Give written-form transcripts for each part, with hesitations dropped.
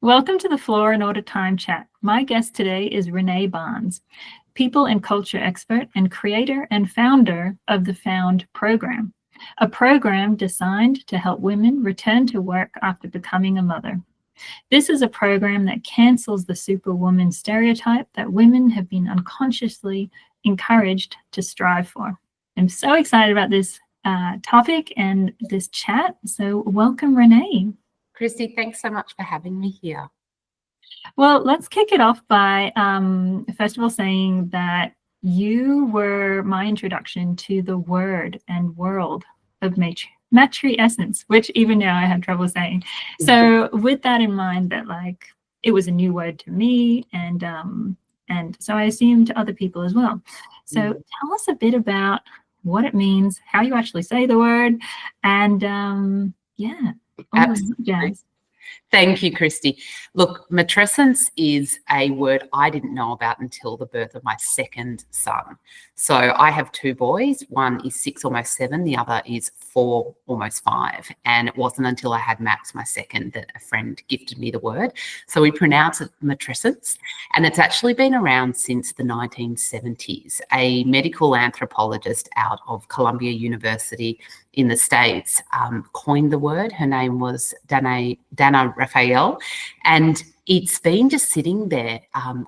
Welcome to the Flora and Order Time Chat. My guest today is Renee Barnes, people and culture expert and creator and founder of the Found program, a program designed to help women return to work after becoming a mother. This is a program that cancels the superwoman stereotype that women have been unconsciously encouraged to strive for. I'm so excited about this topic and this chat. So welcome, Renee. Christy, thanks so much for having me here. Well, let's kick it off by first of all saying that you were my introduction to the word and world of matrescence, which even now I had trouble saying. So with that in mind, that like it was a new word to me, and so I assume to other people as well. So tell us a bit about what it means, how you actually say the word, and all that jazz. Thank you, Christy. Look, matrescence is a word I didn't know about until the birth of my second son. So I have two boys. One is 6, almost 7. The other is 4, almost 5. And it wasn't until I had Max, my second, that a friend gifted me the word. So we pronounce it matrescence. And it's actually been around since the 1970s. A medical anthropologist out of Columbia University in the States coined the word. Her name was Dana Raphael, and it's been just sitting there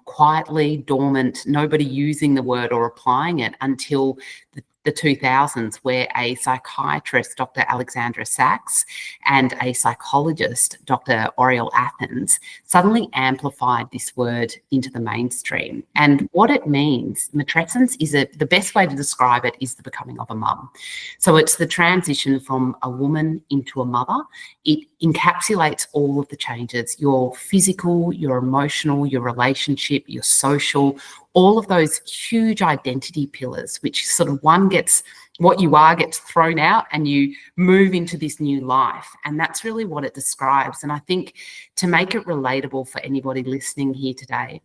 quietly dormant, nobody using the word or applying it until the 2000s, where a psychiatrist, Dr. Alexandra Sachs, and a psychologist, Dr. Oriel Athens, suddenly amplified this word into the mainstream. And what it means, matrescence, is the best way to describe it is the becoming of a mum. So it's the transition from a woman into a mother. It encapsulates all of the changes, your physical, your emotional, your relationship, your social, all of those huge identity pillars, which sort of one gets, what you are gets thrown out and you move into this new life. And that's really what it describes. And I think to make it relatable for anybody listening here today,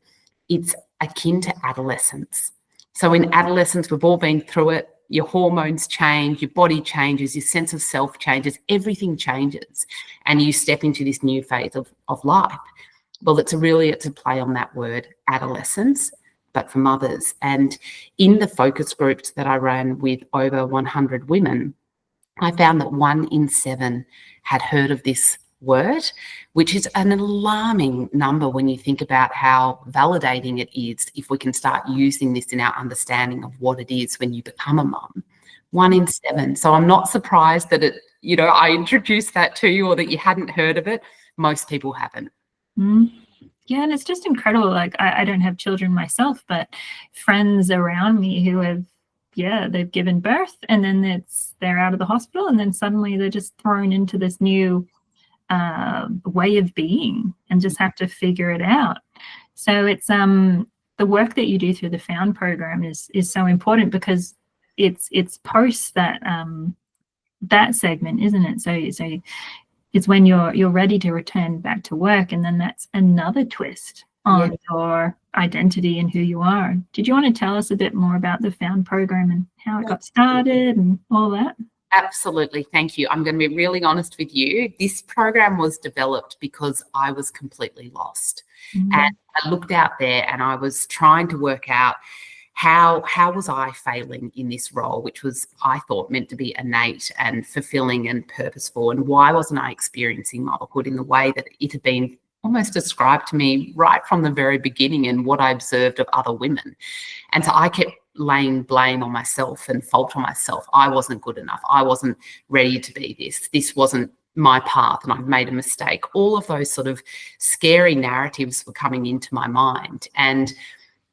it's akin to adolescence. So in adolescence, we've all been through it. Your hormones change, your body changes, your sense of self changes, everything changes, and you step into this new phase of life. Well, it's a play on that word, adolescence, but for mothers. And in the focus groups that I ran with over 100 women, I found that 1 in 7 had heard of this word, which is an alarming number when you think about how validating it is if we can start using this in our understanding of what it is when you become a mum. 1 in 7. So I'm not surprised that I introduced that to you or that you hadn't heard of it. Most people haven't. Yeah, and it's just incredible. Like I don't have children myself, but friends around me who have, they've given birth and then they're out of the hospital and then suddenly they're just thrown into this new way of being and just have to figure it out. So it's the work that you do through the Found program is so important because it's post that segment, isn't it? So it's when you're ready to return back to work, and then that's another twist on your identity and who you are. Did you want to tell us a bit more about the Found program and how it got started and all that? Absolutely. Thank you. I'm going to be really honest with you. This program was developed because I was completely lost. And I looked out there and I was trying to work out how was I failing in this role, which was, I thought, meant to be innate and fulfilling and purposeful, and why wasn't I experiencing motherhood in the way that it had been almost described to me right from the very beginning and what I observed of other women. And so I kept laying blame on myself and fault on myself. I wasn't good enough. I wasn't ready to be this. This wasn't my path and I've made a mistake. All of those sort of scary narratives were coming into my mind. And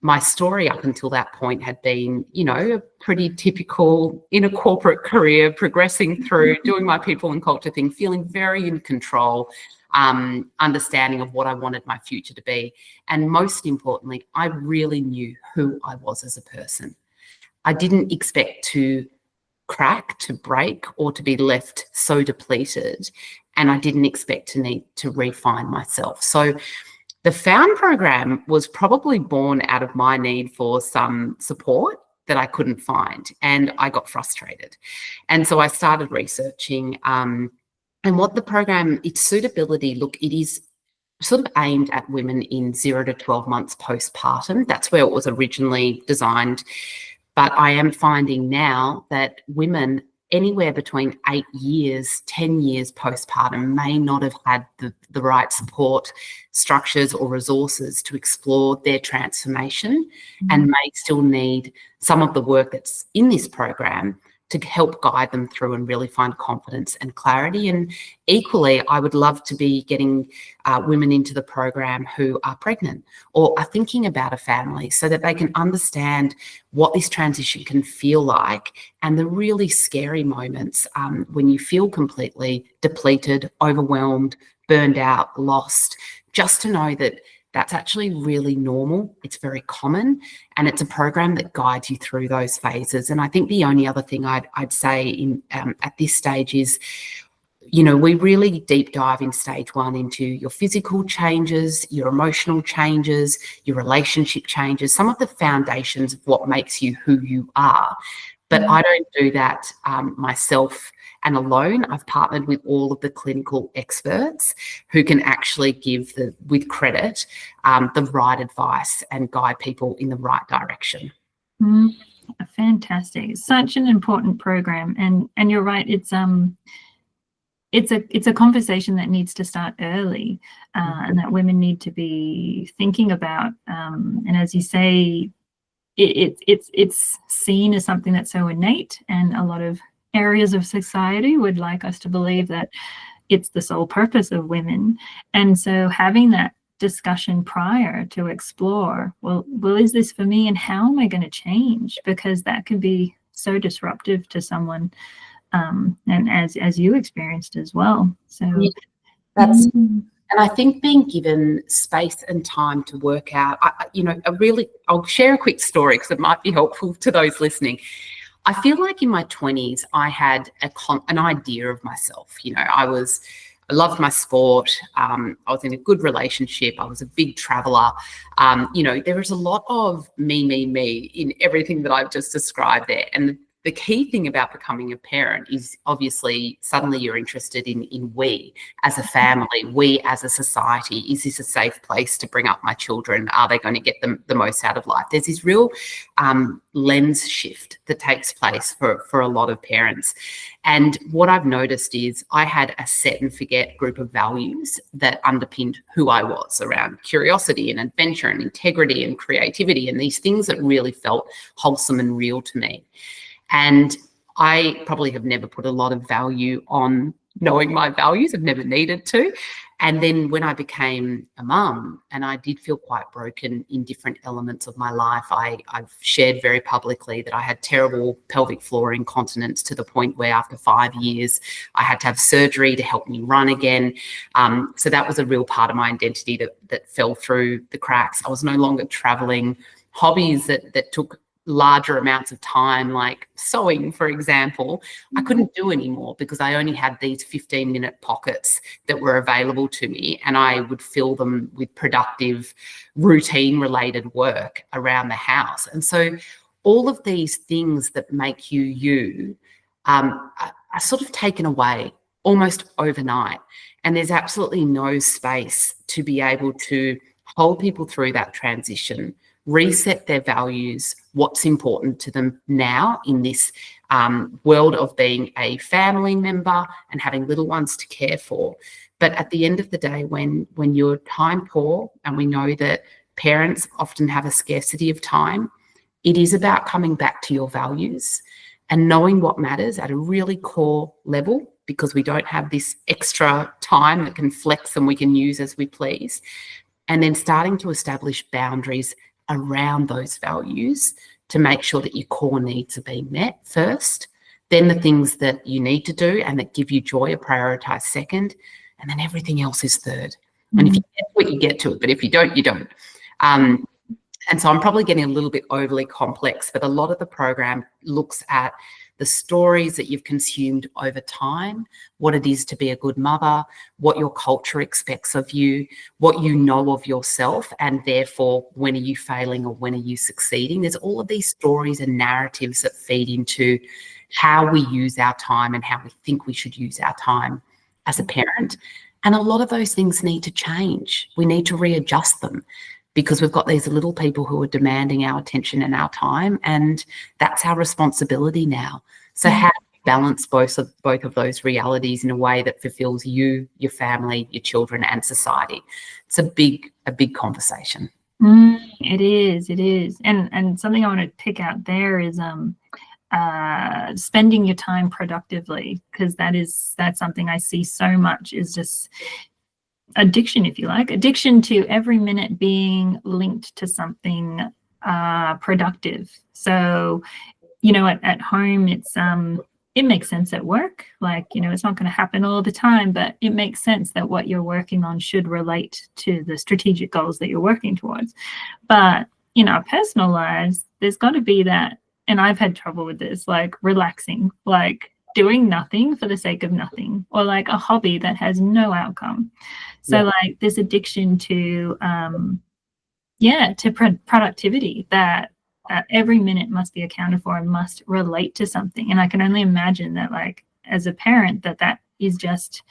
my story up until that point had been, a pretty typical in a corporate career, progressing through, doing my people and culture thing, feeling very in control, understanding of what I wanted my future to be. And most importantly, I really knew who I was as a person. I didn't expect to crack, to break, or to be left so depleted. And I didn't expect to need to refine myself. So the Found program was probably born out of my need for some support that I couldn't find, and I got frustrated. And so I started researching and what the program, its suitability, look, it is sort of aimed at women in 0 to 12 months postpartum. That's where it was originally designed. But I am finding now that women anywhere between 8 years, 10 years postpartum may not have had the right support structures or resources to explore their transformation, and may still need some of the work that's in this program to help guide them through and really find confidence and clarity. And equally, I would love to be getting women into the program who are pregnant or are thinking about a family, so that they can understand what this transition can feel like, and the really scary moments when you feel completely depleted, overwhelmed, burned out, lost, just to know that that's actually really normal. It's very common, and it's a program that guides you through those phases. And I think the only other thing I'd say in at this stage is, you know, we really deep dive in stage 1 into your physical changes, your emotional changes, your relationship changes, some of the foundations of what makes you who you are. But I don't do that myself and alone. I've partnered with all of the clinical experts who can actually give, with credit, the right advice and guide people in the right direction. Fantastic. Such an important program. And you're right, it's a conversation that needs to start early, and that women need to be thinking about. And as you say, it's seen as something that's so innate, and a lot of areas of society would like us to believe that it's the sole purpose of women. And so having that discussion prior to explore, well, is this for me, and how am I going to change? Because that could be so disruptive to someone, and as you experienced as well. So that's and I think being given space and time to work out, I'll share a quick story because it might be helpful to those listening. I feel like in my 20s, I had an idea of myself. You know, I loved my sport. I was in a good relationship. I was a big traveler. There was a lot of me in everything that I've just described there. And the key thing about becoming a parent is obviously suddenly you're interested in we as a family, we as a society. Is this a safe place to bring up my children? Are they going to get the most out of life? There's this real lens shift that takes place for a lot of parents. And what I've noticed is I had a set and forget group of values that underpinned who I was around curiosity and adventure and integrity and creativity, and these things that really felt wholesome and real to me. And I probably have never put a lot of value on knowing my values. I've never needed to. And then when I became a mum, and I did feel quite broken in different elements of my life, I've shared very publicly that I had terrible pelvic floor incontinence to the point where after 5 years, I had to have surgery to help me run again. So that was a real part of my identity that fell through the cracks. I was no longer traveling. Hobbies that took larger amounts of time, like sewing, for example, I couldn't do anymore because I only had these 15-minute pockets that were available to me, and I would fill them with productive, routine-related work around the house. And so all of these things that make you are sort of taken away almost overnight, and there's absolutely no space to be able to hold people through that transition, reset their values, what's important to them now in this world of being a family member and having little ones to care for. But at the end of the day, when you're time poor, and we know that parents often have a scarcity of time, it is about coming back to your values and knowing what matters at a really core level, because we don't have this extra time that can flex and we can use as we please. And then starting to establish boundaries around those values to make sure that your core needs are being met first, then the things that you need to do and that give you joy are prioritized second, and then everything else is third. And if you get to it, you get to it, but if you don't, you don't. And so I'm probably getting a little bit overly complex, but a lot of the program looks at the stories that you've consumed over time, what it is to be a good mother, what your culture expects of you, what you know of yourself, and therefore when are you failing or when are you succeeding. There's all of these stories and narratives that feed into how we use our time and how we think we should use our time as a parent. And a lot of those things need to change. We need to readjust them because we've got these little people who are demanding our attention and our time, and that's our responsibility now. So how do you balance both of those realities in a way that fulfills you, your family, your children, and society? It's a big conversation. It is. And something I want to pick out there is spending your time productively, because that's something I see so much, is just addiction, if you like, addiction to every minute being linked to something productive. So, at home, it makes sense at work. Like, it's not going to happen all the time, but it makes sense that what you're working on should relate to the strategic goals that you're working towards. But in our personal lives, there's got to be that, and I've had trouble with this, like relaxing, like doing nothing for the sake of nothing, or like a hobby that has no outcome. So like this addiction to productivity, that every minute must be accounted for and must relate to something. And I can only imagine that, like, as a parent, that is just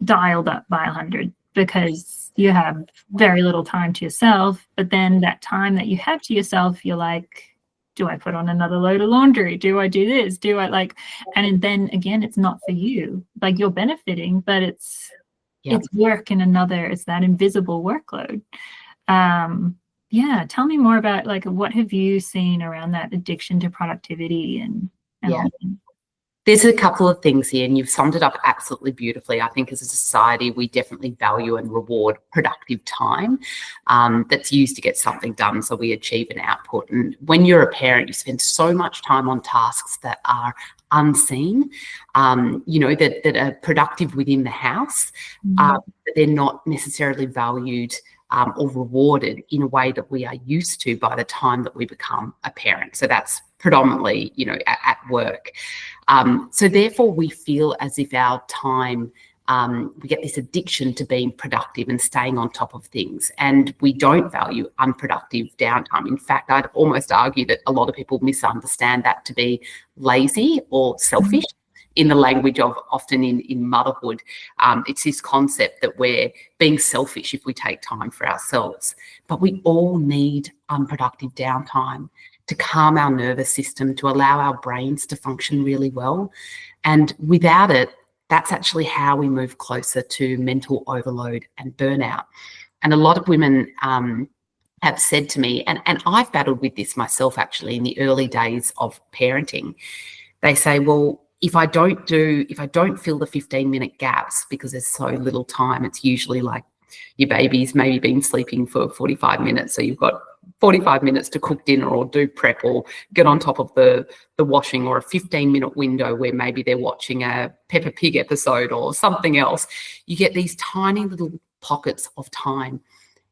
dialed up by 100, because you have very little time to yourself. But then that time that you have to yourself, you're like, do I put on another load of laundry? Do I do this? Do I like, and then again, it's not for you. Like, you're benefiting, but it's work in another, it's that invisible workload. Tell me more about, like, what have you seen around that addiction to productivity and all that? There's a couple of things here, and you've summed it up absolutely beautifully. I think as a society, we definitely value and reward productive time that's used to get something done, so we achieve an output. And when you're a parent, you spend so much time on tasks that are unseen, that are productive within the house, but they're not necessarily valued or rewarded in a way that we are used to by the time that we become a parent. So that's predominantly, at work. So therefore, we feel as if our time, we get this addiction to being productive and staying on top of things, and we don't value unproductive downtime. In fact, I'd almost argue that a lot of people misunderstand that to be lazy or selfish. In the language of often in motherhood, it's this concept that we're being selfish if we take time for ourselves. But we all need unproductive downtime to calm our nervous system, to allow our brains to function really well. And without it, that's actually how we move closer to mental overload and burnout. And a lot of women have said to me, and I've battled with this myself actually in the early days of parenting, they say, well, if I don't fill the 15-minute gaps because there's so little time, it's usually like your baby's maybe been sleeping for 45 minutes, so you've got 45 minutes to cook dinner or do prep or get on top of the washing, or a 15-minute window where maybe they're watching a Peppa Pig episode or something else. You get these tiny little pockets of time.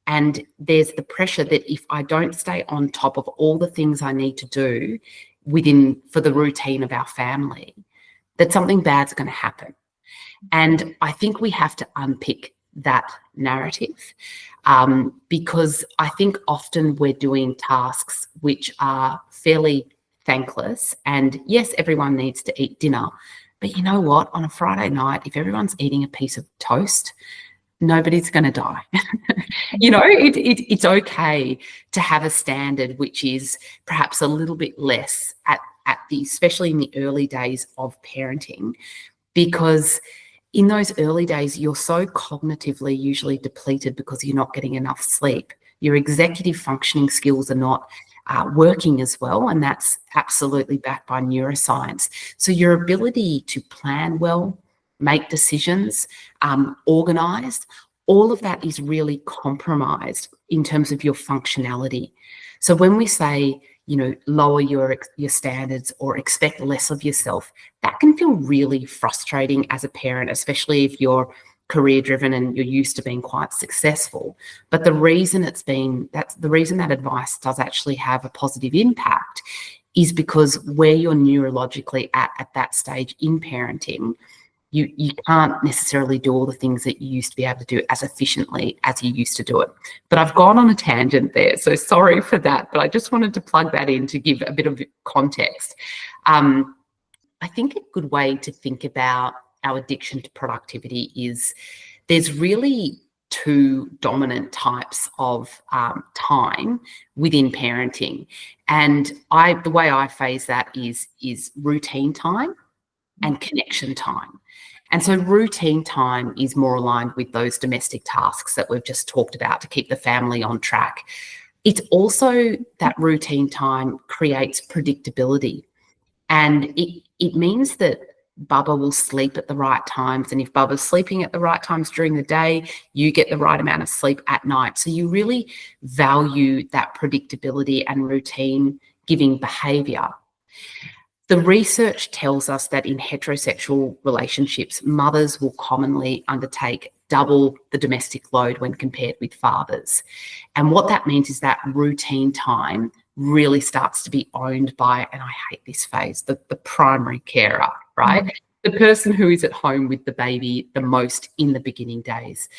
And there's the pressure that if I don't stay on top of all the things I need to do for the routine of our family, that something bad's going to happen. And I think we have to unpick that narrative, because I think often we're doing tasks which are fairly thankless. And yes, everyone needs to eat dinner, but you know what? On a Friday night, if everyone's eating a piece of toast, nobody's going to die. It's okay to have a standard which is perhaps a little bit less at especially in the early days of parenting, because in those early days, you're so cognitively usually depleted because you're not getting enough sleep. Your executive functioning skills are not working as well, and that's absolutely backed by neuroscience. So your ability to plan well, make decisions, organise, all of that is really compromised in terms of your functionality. So when we say, lower your standards or expect less of yourself, that can feel really frustrating as a parent, especially if you're career driven and you're used to being quite successful. But the reason that advice does actually have a positive impact is because where you're neurologically at that stage in parenting, you can't necessarily do all the things that you used to be able to do as efficiently as you used to do it. But I've gone on a tangent there, so sorry for that, but I just wanted to plug that in to give a bit of context. I think a good way to think about our addiction to productivity is there's really two dominant types of time within parenting. And the way I phase that is routine time and connection time. And so routine time is more aligned with those domestic tasks that we've just talked about to keep the family on track. It's also that routine time creates predictability. And it means that Bubba will sleep at the right times. And if Bubba's sleeping at the right times during the day, you get the right amount of sleep at night. So you really value that predictability and routine giving behavior. The research tells us that in heterosexual relationships, mothers will commonly undertake double the domestic load when compared with fathers. And what that means is that routine time really starts to be owned by, and I hate this phase, the primary carer, right? The person who is at home with the baby the most in the beginning days.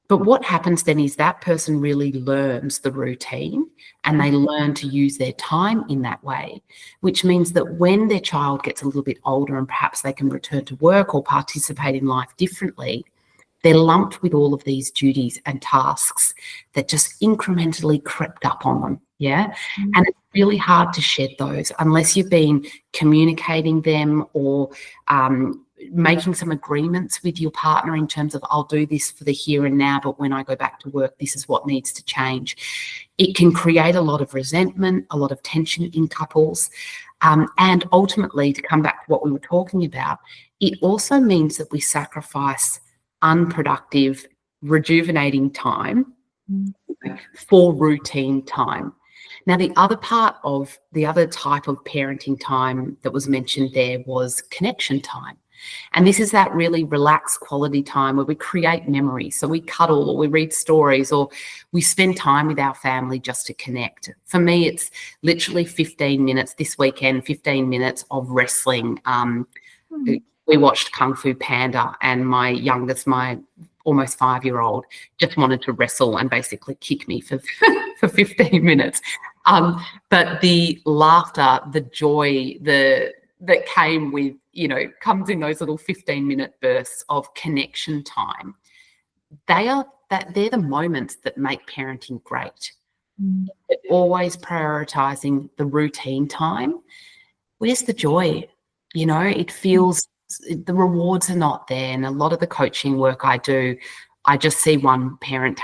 But what happens then is that person really learns the routine and they learn to use their time in that way, which means that when their child gets a little bit older and perhaps they can return to work or participate in life differently, they're lumped with all of these duties and tasks that just incrementally crept up on them, yeah? And it's really hard to shed those unless you've been communicating them or making some agreements with your partner in terms of, I'll do this for the here and now, but when I go back to work, this is what needs to change. It can create a lot of resentment, a lot of tension in couples. And ultimately, to come back to what we were talking about, it also means that we sacrifice unproductive, rejuvenating time for routine time. Now, the other type of parenting time that was mentioned there was connection time. And this is that really relaxed quality time where we create memories. So we cuddle or we read stories or we spend time with our family just to connect. For me, it's literally 15 minutes this weekend, 15 minutes of wrestling. We watched Kung Fu Panda and my youngest, my almost 5-year-old, just wanted to wrestle and basically kick me for 15 minutes. But the laughter, the joy, that came with, comes in those little 15-minute bursts of connection time. They're the moments that make parenting great. Always prioritizing the routine time. Where's the joy? It feels the rewards are not there. And a lot of the coaching work I do, I just see one parent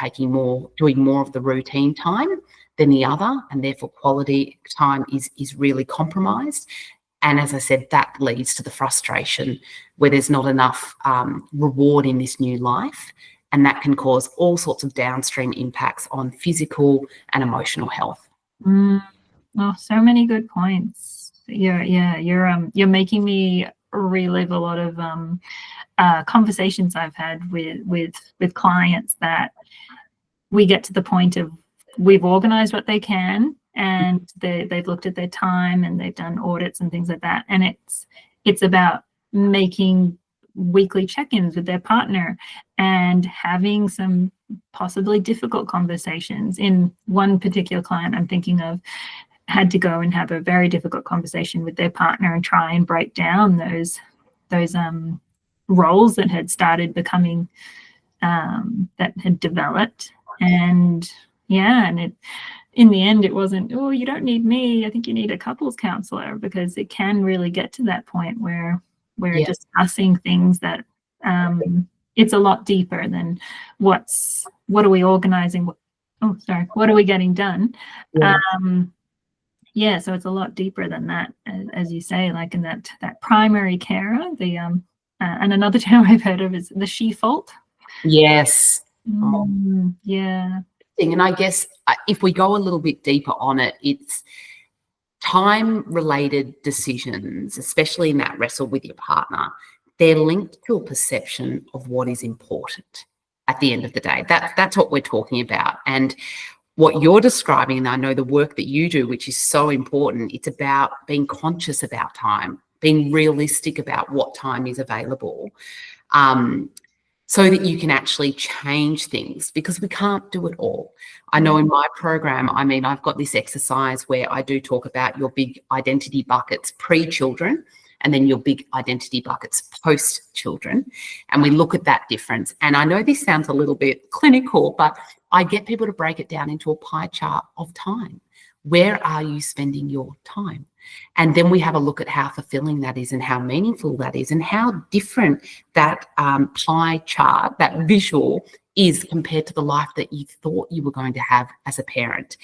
doing more of the routine time than the other, and therefore quality time is really compromised. And as I said, that leads to the frustration where there's not enough reward in this new life, and that can cause all sorts of downstream impacts on physical and emotional health. Oh, so many good points. You're making me relive a lot of conversations I've had with clients that we get to the point of we've organized what they can and they've looked at their time and they've done audits and things like that. And it's about making weekly check-ins with their partner and having some possibly difficult conversations. In one particular client I'm thinking of, had to go and have a very difficult conversation with their partner and try and break down those roles that had started becoming that had developed. And in the end, it wasn't, oh, you don't need me, I think you need a couples counselor, because it can really get to that point where we're discussing things that it's a lot deeper than what are we organizing, what are we getting done. So it's a lot deeper than that, as you say, like in that primary carer, and another term I've heard of is the she-fault. Yes. Yeah. And I guess if we go a little bit deeper on it, it's time-related decisions, especially in that wrestle with your partner, they're linked to a perception of what is important at the end of the day. That's what we're talking about. And what you're describing, and I know the work that you do, which is so important, it's about being conscious about time, being realistic about what time is available, so that you can actually change things, because we can't do it all. I know in my program, I've got this exercise where I do talk about your big identity buckets pre-children and then your big identity buckets post children. And we look at that difference. And I know this sounds a little bit clinical, but I get people to break it down into a pie chart of time. Where are you spending your time? And then we have a look at how fulfilling that is and how meaningful that is and how different that pie chart, that visual, is compared to the life that you thought you were going to have as a parent.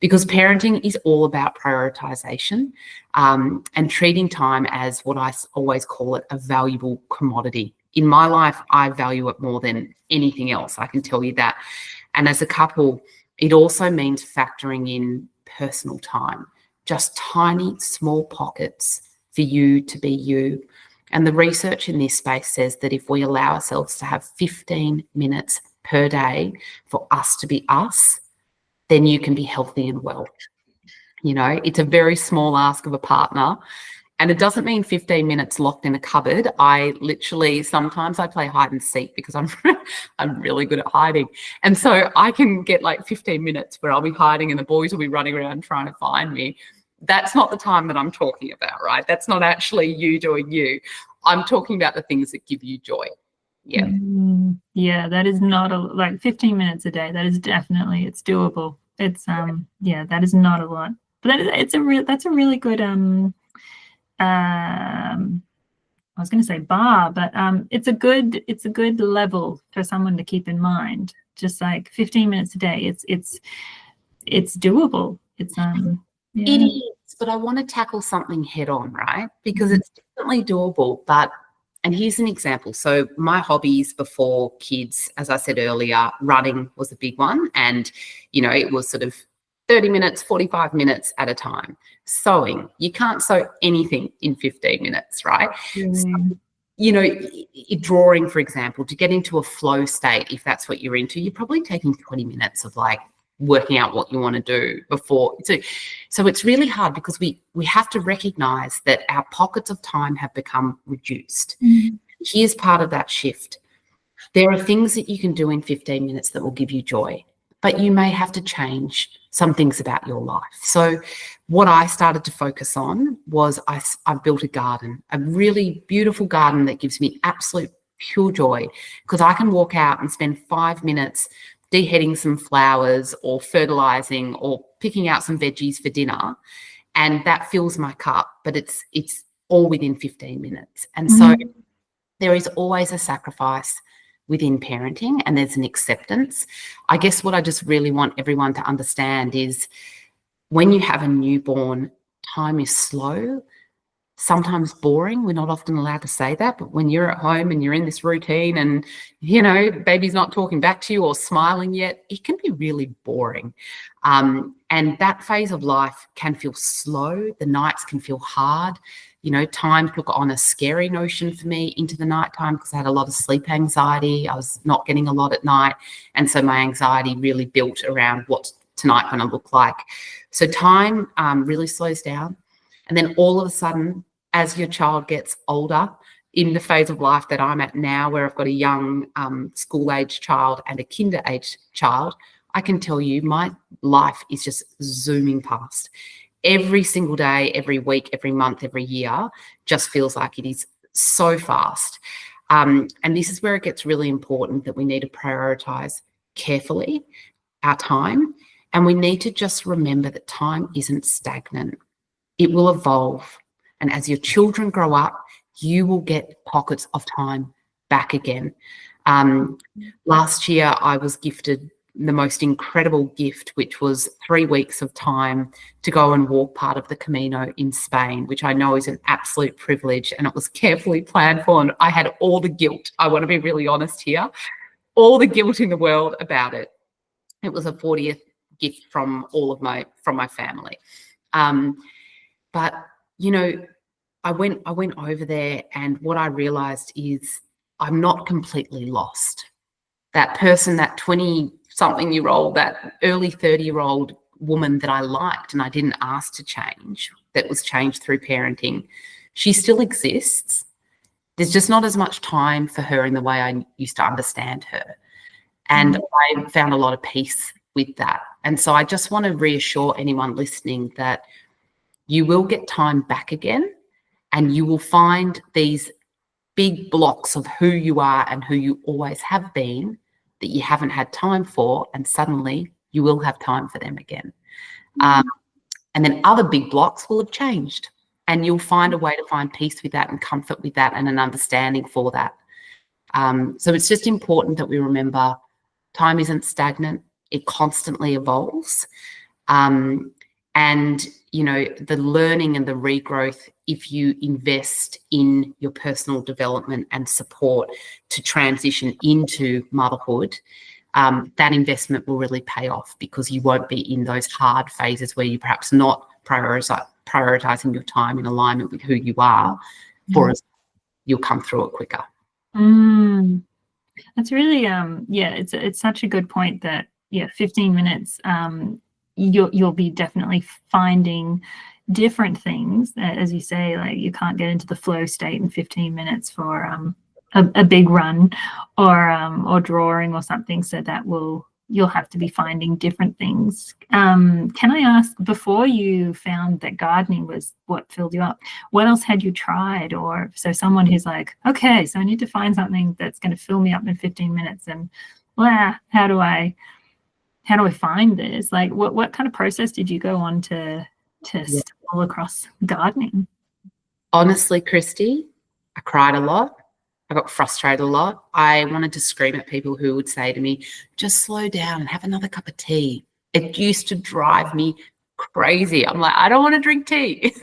Because parenting is all about prioritization and treating time as what I always call it, a valuable commodity. In my life, I value it more than anything else, I can tell you that. And as a couple, it also means factoring in personal time, just tiny, small pockets for you to be you. And the research in this space says that if we allow ourselves to have 15 minutes per day for us to be us, then you can be healthy and well. You know, it's a very small ask of a partner. And it doesn't mean 15 minutes locked in a cupboard. I literally, sometimes I play hide and seek because I'm really good at hiding. And so I can get like 15 minutes where I'll be hiding and the boys will be running around trying to find me. That's not the time that I'm talking about, right? That's not actually you doing you. I'm talking about the things that give you joy. Yeah. Yeah, that is not like 15 minutes a day. That is definitely, it's doable. It's yeah, that is not a lot. But that's a really good I was going to say bar, but it's a good level for someone to keep in mind. Just like 15 minutes a day, it's doable. It's yeah. It is, but I want to tackle something head on, right? Because it's definitely doable. But, and here's an example. So my hobbies before kids, as I said earlier, running was a big one. And, you know, it was sort of 30 minutes, 45 minutes at a time. Sewing, you can't sew anything in 15 minutes, right? So, you know, drawing, for example, to get into a flow state, if that's what you're into, you're probably taking 20 minutes of like working out what you want to do before. So it's really hard because we have to recognize that our pockets of time have become reduced. Here's part of that shift. There are things that you can do in 15 minutes that will give you joy, but you may have to change some things about your life. So what I started to focus on was I built a garden, a really beautiful garden that gives me absolute pure joy because I can walk out and spend 5 minutes deheading some flowers or fertilizing or picking out some veggies for dinner, and that fills my cup, but it's all within 15 minutes. And so there is always a sacrifice within parenting and there's an acceptance. I guess what I just really want everyone to understand is when you have a newborn, time is slow, sometimes boring. We're not often allowed to say that, but when you're at home and you're in this routine and, you know, baby's not talking back to you or smiling yet, it can be really boring. And that phase of life can feel slow. The nights can feel hard. You know, time took on a scary notion for me into the nighttime because I had a lot of sleep anxiety. I was not getting a lot at night. And so my anxiety really built around what's tonight going to look like. So time really slows down. And then all of a sudden, as your child gets older, in the phase of life that I'm at now, where I've got a young school-age child and a kinder-age child, I can tell you my life is just zooming past. Every single day, every week, every month, every year just feels like it is so fast. And this is where it gets really important that we need to prioritize carefully our time. And we need to just remember that time isn't stagnant. It will evolve. And as your children grow up, you will get pockets of time back again. Last year, I was gifted the most incredible gift, which was 3 weeks of time to go and walk part of the Camino in Spain, which I know is an absolute privilege, and it was carefully planned for. And I had all the guilt. I want to be really honest here, all the guilt in the world about it. It was a 40th gift from my family. But you know, I went over there, and what I realized is I'm not completely lost. That person, that 20-something-year-old, that early 30-year-old woman that I liked and I didn't ask to change, that was changed through parenting, she still exists. There's just not as much time for her in the way I used to understand her. And I found a lot of peace with that. And so I just want to reassure anyone listening that you will get time back again. and you will find these big blocks of who you are and who you always have been that you haven't had time for, and suddenly you will have time for them again. And then other big blocks will have changed, and you'll find a way to find peace with that and comfort with that and an understanding for that. So it's just important that we remember time isn't stagnant. It constantly evolves. And, you know, the learning and the regrowth, if you invest in your personal development and support to transition into motherhood, that investment will really pay off, because you won't be in those hard phases where you're perhaps not prioritizing your time in alignment with who you are. For us, you'll come through it quicker. That's really it's such a good point that 15 minutes you'll be definitely finding different things, as you say, like you can't get into the flow state in 15 minutes for a big run or drawing or something, so that you'll have to be finding different things. Can I ask, before you found that gardening was what filled you up, what else had you tried? Or so someone who's like, okay, so I need to find something that's going to fill me up in 15 minutes, and how do I find this? Like, what kind of process did you go on to stumble across gardening? Honestly, Christy, I cried a lot. I got frustrated a lot. I wanted to scream at people who would say to me, just slow down and have another cup of tea. It used to drive me crazy. I'm like, I don't want to drink tea.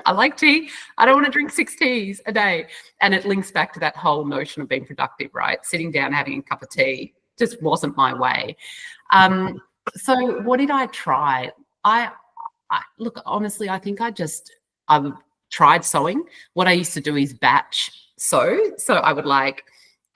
I like tea. I don't want to drink 6 teas a day. And it links back to that whole notion of being productive, right? Sitting down, having a cup of tea just wasn't my way. So what did I try? I look, honestly, I think I tried sewing. What I used to do is batch sew. So I would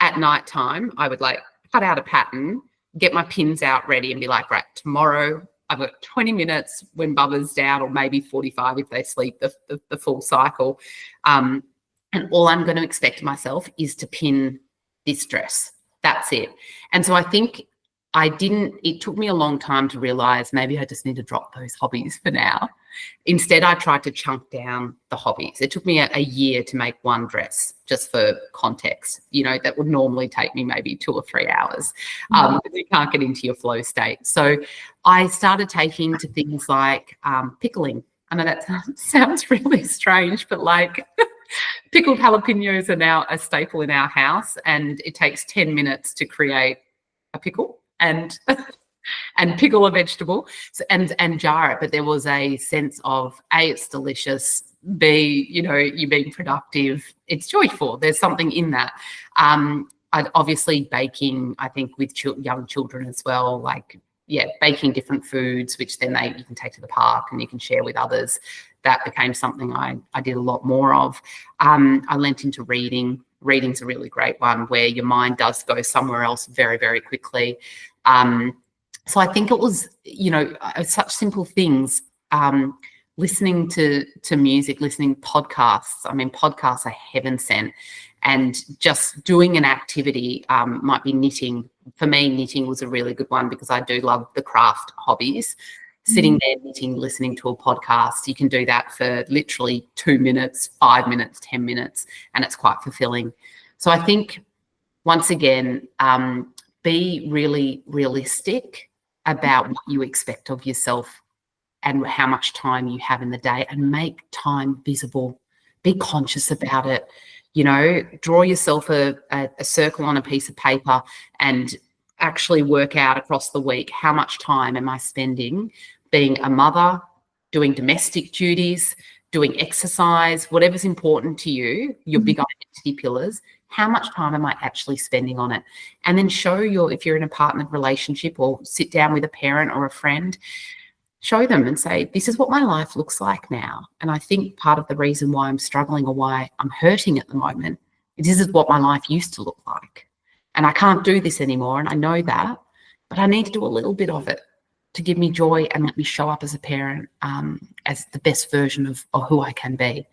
at night time, I would cut out a pattern, get my pins out ready and be like, right, tomorrow I've got 20 minutes when Bubba's down, or maybe 45 if they sleep the full cycle. And all I'm going to expect myself is to pin this dress. That's it. And so I think it took me a long time to realize maybe I just need to drop those hobbies for now. Instead, I tried to chunk down the hobbies. It took me a year to make one dress, just for context. You know, that would normally take me maybe 2 or 3 hours. Because you can't get into your flow state. So I started taking to things like pickling. I know that sounds really strange, but pickled jalapenos are now a staple in our house, and it takes 10 minutes to create a pickle and pickle a vegetable and jar it. But there was a sense of A, it's delicious, B, you know, you're being productive, it's joyful. There's something in that. I'd obviously baking, I think, with young children as well, baking different foods, which then you can take to the park and you can share with others. That became something I did a lot more of. I lent into reading. Reading's a really great one, where your mind does go somewhere else very, very quickly. So I think it was, you know, such simple things. Listening to music, listening podcasts. I mean, podcasts are heaven sent. And just doing an activity, might be knitting. For me, knitting was a really good one, because I do love the craft hobbies. Sitting there knitting, listening to a podcast, you can do that for literally 2 minutes, 5 minutes, 10 minutes, and it's quite fulfilling. So I think, once again, be really realistic about what you expect of yourself and how much time you have in the day, and make time visible. Be conscious about it. You know, draw yourself a circle on a piece of paper and actually work out across the week, how much time am I spending being a mother, doing domestic duties, doing exercise, whatever's important to you, your big identity pillars. How much time am I actually spending on it? And then if you're in a partnered relationship, or sit down with a parent or a friend, show them and say, this is what my life looks like now. And I think part of the reason why I'm struggling, or why I'm hurting at the moment, is this is what my life used to look like. And I can't do this anymore. And I know that, but I need to do a little bit of it to give me joy and let me show up as a parent, as the best version of who I can be.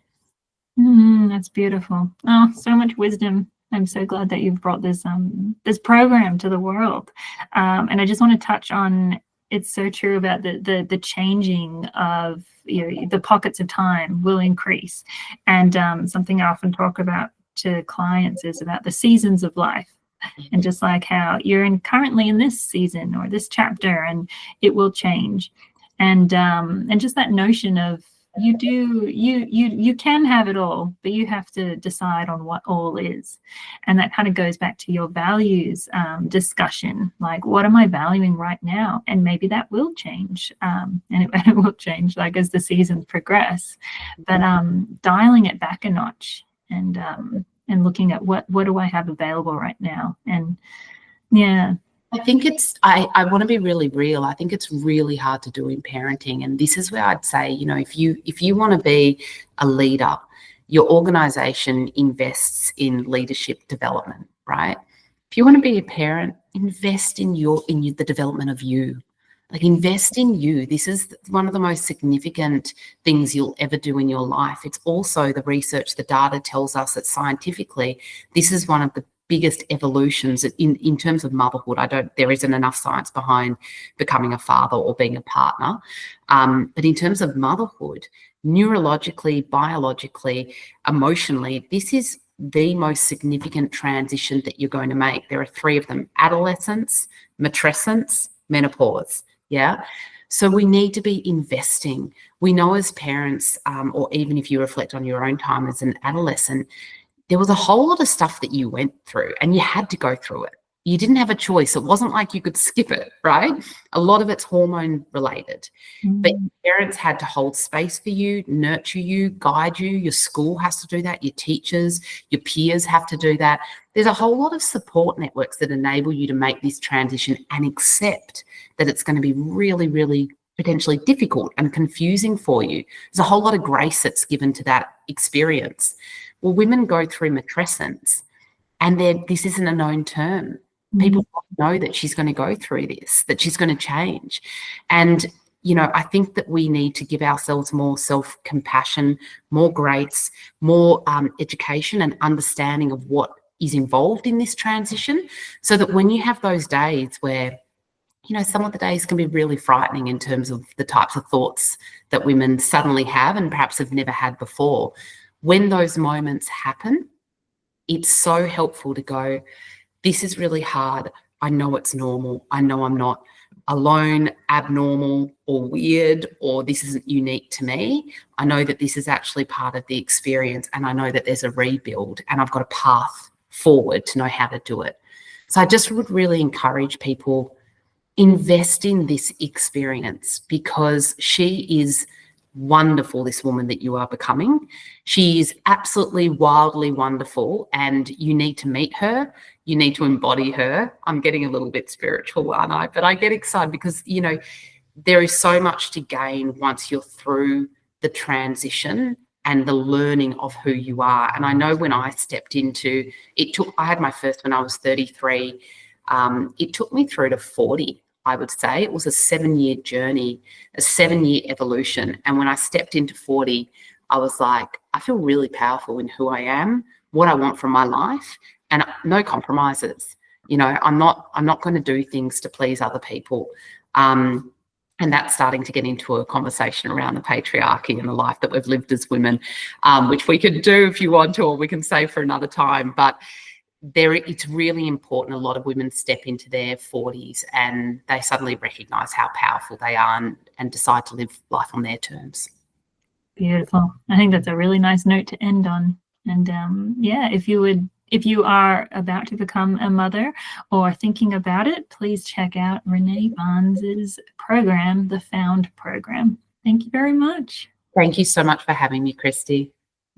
That's beautiful. Oh, so much wisdom. I'm so glad that you've brought this program to the world. And I just want to touch on it's so true about the changing of, the pockets of time will increase. And something I often talk about to clients is about the seasons of life. And just like how you're currently in this season or this chapter, and it will change. And just that notion of you can have it all, but you have to decide on what all is. And that kind of goes back to your values discussion. Like, what am I valuing right now? And maybe that will change. And it will change like as the seasons progress. But dialing it back a notch and looking at what do I have available right now. And yeah. I think I want to be really real. I think it's really hard to do in parenting. And this is where I'd say, if you want to be a leader, your organization invests in leadership development, right? If you want to be a parent, invest in the development of you. Like, invest in you. This is one of the most significant things you'll ever do in your life. It's also the research, the data tells us that scientifically, this is one of the biggest evolutions in terms of motherhood. There isn't enough science behind becoming a father or being a partner. But in terms of motherhood, neurologically, biologically, emotionally, this is the most significant transition that you're going to make. There are 3 of them: adolescence, matrescence, menopause. Yeah. So we need to be investing. We know as parents, or even if you reflect on your own time as an adolescent, there was a whole lot of stuff that you went through and you had to go through it. You didn't have a choice. It wasn't like you could skip it, right? A lot of it's hormone related. But your parents had to hold space for you, nurture you, guide you. Your school has to do that. Your teachers, your peers have to do that. There's a whole lot of support networks that enable you to make this transition and accept that it's going to be really, really potentially difficult and confusing for you. There's a whole lot of grace that's given to that experience. Well, women go through matrescence, and this isn't a known term. People know that she's going to go through this, that she's going to change. And, I think that we need to give ourselves more self-compassion, more grace, more education and understanding of what is involved in this transition, so that when you have those days where, some of the days can be really frightening in terms of the types of thoughts that women suddenly have and perhaps have never had before. When those moments happen, it's so helpful to go, this is really hard. I know it's normal. I know I'm not alone, abnormal, or weird, or this isn't unique to me. I know that this is actually part of the experience, and I know that there's a rebuild, and I've got a path forward to know how to do it. So I just would really encourage people, invest in this experience, because she is wonderful, this woman that you are becoming. She is absolutely wildly wonderful, and you need to meet her. You need to embody her. I'm getting a little bit spiritual, aren't I? But I get excited because, there is so much to gain once you're through the transition and the learning of who you are. And I know when I stepped into it, I had my first when I was 33. It took me through to 40. I would say it was a 7-year journey, a 7-year evolution. And when I stepped into 40, I was like, I feel really powerful in who I am, what I want from my life, and no compromises. I'm not going to do things to please other people. And that's starting to get into a conversation around the patriarchy and the life that we've lived as women, which we could do if you want to, or we can save for another time. But it's really important. A lot of women step into their 40s and they suddenly recognise how powerful they are and decide to live life on their terms. Beautiful. I think that's a really nice note to end on. And if you are about to become a mother or thinking about it, please check out Renee Barnes's program, the Found program. Thank you very much. Thank you so much for having me, Christy.